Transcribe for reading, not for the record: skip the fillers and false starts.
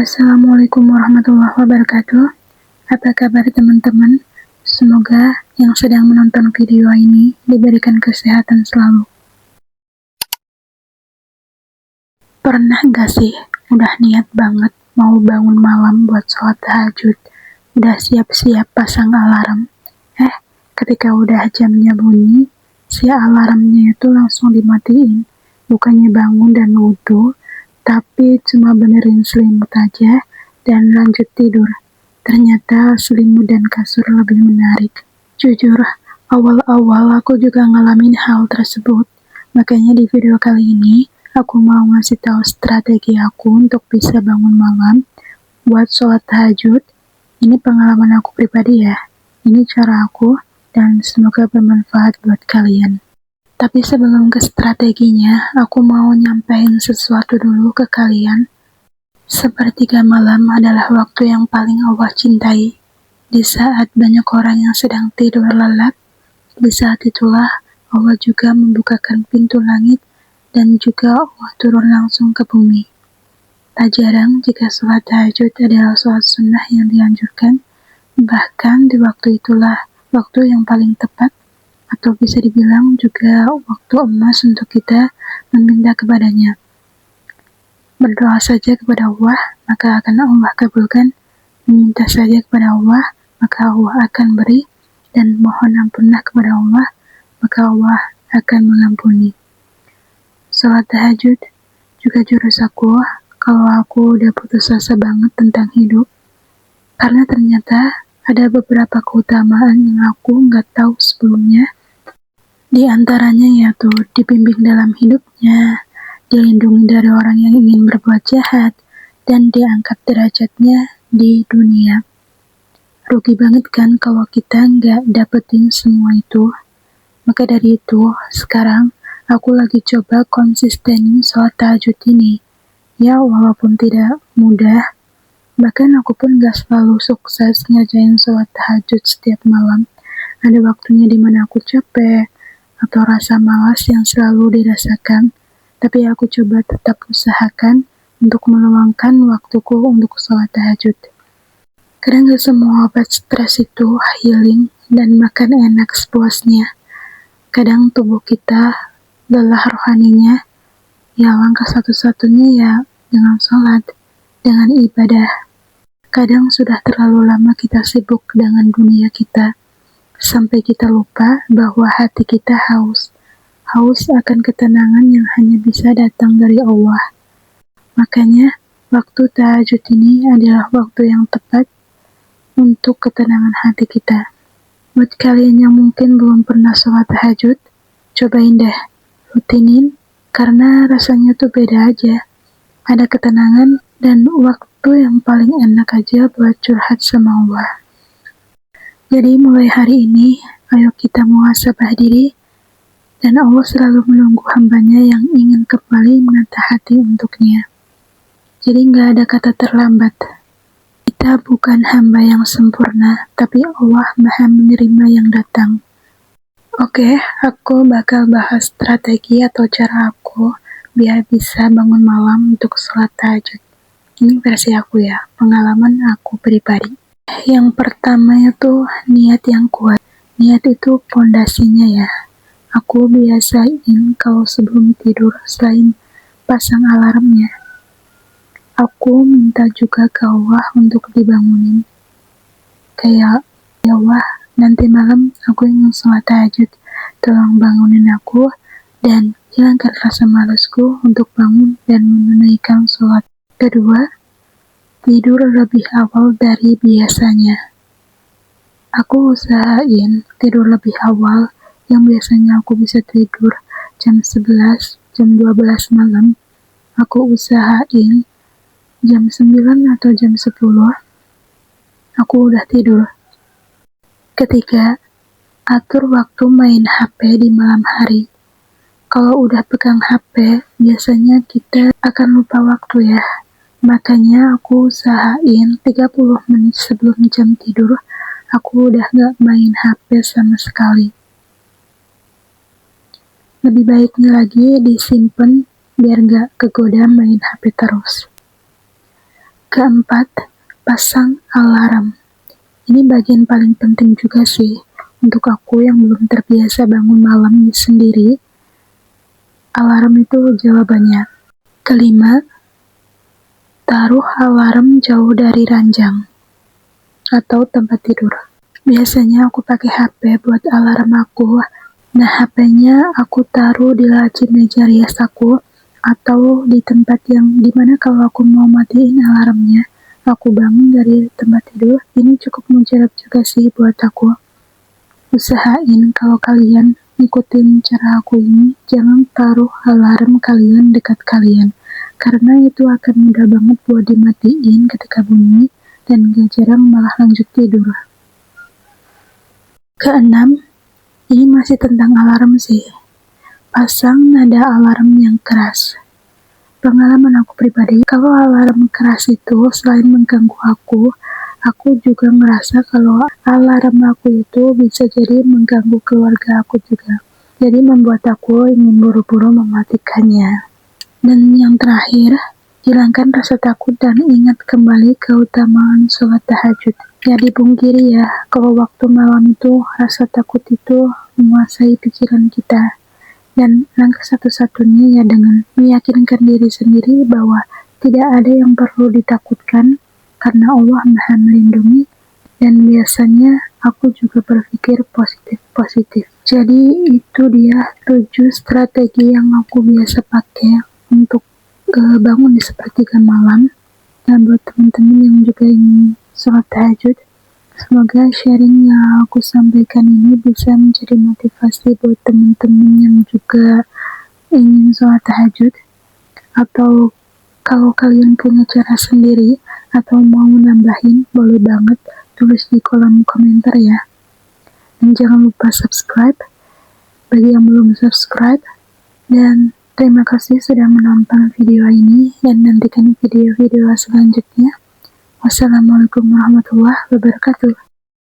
Assalamualaikum warahmatullahi wabarakatuh. Apa kabar teman-teman? Semoga yang sedang menonton video ini diberikan kesehatan selalu. Pernah gak sih udah niat banget mau bangun malam buat sholat tahajud, udah siap-siap pasang alarm, ketika udah jamnya bunyi, si alarmnya itu langsung dimatiin, bukannya bangun dan wudhu, tapi cuma benerin selimut aja dan lanjut tidur. Ternyata selimut dan kasur lebih menarik. Jujur, awal-awal aku juga ngalamin hal tersebut. Makanya di video kali ini, aku mau ngasih tahu strategi aku untuk bisa bangun malam buat sholat tahajud. Ini pengalaman aku pribadi ya. Ini cara aku dan semoga bermanfaat buat kalian. Tapi sebelum ke strateginya, aku mau nyampein sesuatu dulu ke kalian. Sepertiga malam adalah waktu yang paling Allah cintai. Di saat banyak orang yang sedang tidur lelap, di saat itulah Allah juga membukakan pintu langit dan juga Allah turun langsung ke bumi. Tak jarang jika sholat tahajud adalah sholat sunnah yang dianjurkan, bahkan di waktu itulah waktu yang paling tepat, atau bisa dibilang juga waktu emas untuk kita meminta kepadanya. Berdoa saja kepada Allah, maka akan Allah kabulkan. Meminta saja kepada Allah, maka Allah akan beri. Dan mohon ampunlah kepada Allah, maka Allah akan mengampuni. Salat tahajud juga jurus aku kalau aku udah putus asa banget tentang hidup. Karena ternyata ada beberapa keutamaan yang aku nggak tahu sebelumnya. Di antaranya yaitu dibimbing dalam hidupnya, dilindungi dari orang yang ingin berbuat jahat, dan diangkat derajatnya di dunia. Rugi banget kan kalau kita nggak dapetin semua itu. Maka dari itu, sekarang aku lagi coba konsistenin sholat tahajud ini. Ya, walaupun tidak mudah, bahkan aku pun nggak selalu sukses ngerjain sholat tahajud setiap malam. Ada waktunya dimana aku capek, atau rasa malas yang selalu dirasakan. Tapi aku coba tetap usahakan untuk meluangkan waktuku untuk sholat tahajud. Kadang gak semua obat stres itu healing dan makan enak sepuasnya. Kadang tubuh kita lelah rohaninya, ya langkah satu-satunya ya dengan sholat, dengan ibadah. Kadang sudah terlalu lama kita sibuk dengan dunia kita, sampai kita lupa bahwa hati kita haus akan ketenangan yang hanya bisa datang dari Allah. Makanya, waktu tahajud ini adalah waktu yang tepat untuk ketenangan hati kita. Buat kalian yang mungkin belum pernah sholat tahajud, cobain deh, rutinin, karena rasanya tuh beda aja. Ada ketenangan dan waktu yang paling enak aja buat curhat sama Allah. Jadi mulai hari ini, ayo kita muhasabah diri, dan Allah selalu menunggu hambanya yang ingin kembali menata hati untuknya. Jadi gak ada kata terlambat. Kita bukan hamba yang sempurna, tapi Allah Maha menerima yang datang. Oke, aku bakal bahas strategi atau cara aku biar bisa bangun malam untuk sholat tahajud. Ini versi aku ya, pengalaman aku pribadi. Yang pertama itu niat yang kuat. Niat itu pondasinya ya. Aku biasain kalau sebelum tidur selain pasang alarmnya, aku minta juga ke Allah untuk dibangunin. Kayak, ya Allah, nanti malam aku ingin sholat tahajud. Tolong bangunin aku dan hilangkan rasa malasku untuk bangun dan menunaikan sholat. Kedua, tidur lebih awal dari biasanya. Aku usahain tidur lebih awal. Yang biasanya aku bisa tidur jam 11, jam 12 malam, aku usahain jam 9 atau jam 10, aku udah tidur. Ketiga, atur waktu main HP di malam hari. Kalau udah pegang HP, biasanya kita akan lupa waktu ya. Makanya aku usahain 30 menit sebelum jam tidur, aku udah gak main HP sama sekali. Lebih baiknya lagi disimpan biar gak kegoda main HP terus. Keempat, pasang alarm. Ini bagian paling penting juga sih untuk aku yang belum terbiasa bangun malam sendiri. Alarm itu jawabannya. Kelima, taruh alarm jauh dari ranjang atau tempat tidur. Biasanya aku pakai HP buat alarm aku. Nah, HP-nya aku taruh di laci meja rias aku atau di tempat yang dimana kalau aku mau matiin alarmnya, aku bangun dari tempat tidur. Ini cukup mujarab juga sih buat aku. Usahain kalau kalian ikutin cara aku ini, jangan taruh alarm kalian dekat kalian, karena itu akan mudah banget buat dimatiin ketika bunyi dan gak jarang malah lanjut tidur. Keenam, ini masih tentang alarm sih. Pasang nada alarm yang keras. Pengalaman aku pribadi, kalau alarm keras itu selain mengganggu aku juga ngerasa kalau alarm aku itu bisa jadi mengganggu keluarga aku juga. Jadi membuat aku ingin buru-buru mematikannya. Dan yang terakhir, hilangkan rasa takut dan ingat kembali keutamaan sholat tahajud. Ya dipungkiri ya, kalau waktu malam itu rasa takut itu menguasai pikiran kita. Dan langkah satu-satunya ya dengan meyakinkan diri sendiri bahwa tidak ada yang perlu ditakutkan karena Allah Maha Melindungi. Dan biasanya aku juga berpikir positif. Jadi itu dia 7 strategi yang aku biasa pakai untuk bangun di sepertiga malam. Dan buat teman-teman yang juga ingin sholat tahajud, semoga sharing yang aku sampaikan ini bisa menjadi motivasi buat teman-teman yang juga ingin sholat tahajud. Atau kalau kalian punya cara sendiri atau mau nambahin, boleh banget tulis di kolom komentar ya. Dan jangan lupa subscribe bagi yang belum subscribe. Dan terima kasih sudah menonton video ini dan nantikan video-video selanjutnya. Wassalamualaikum warahmatullahi wabarakatuh.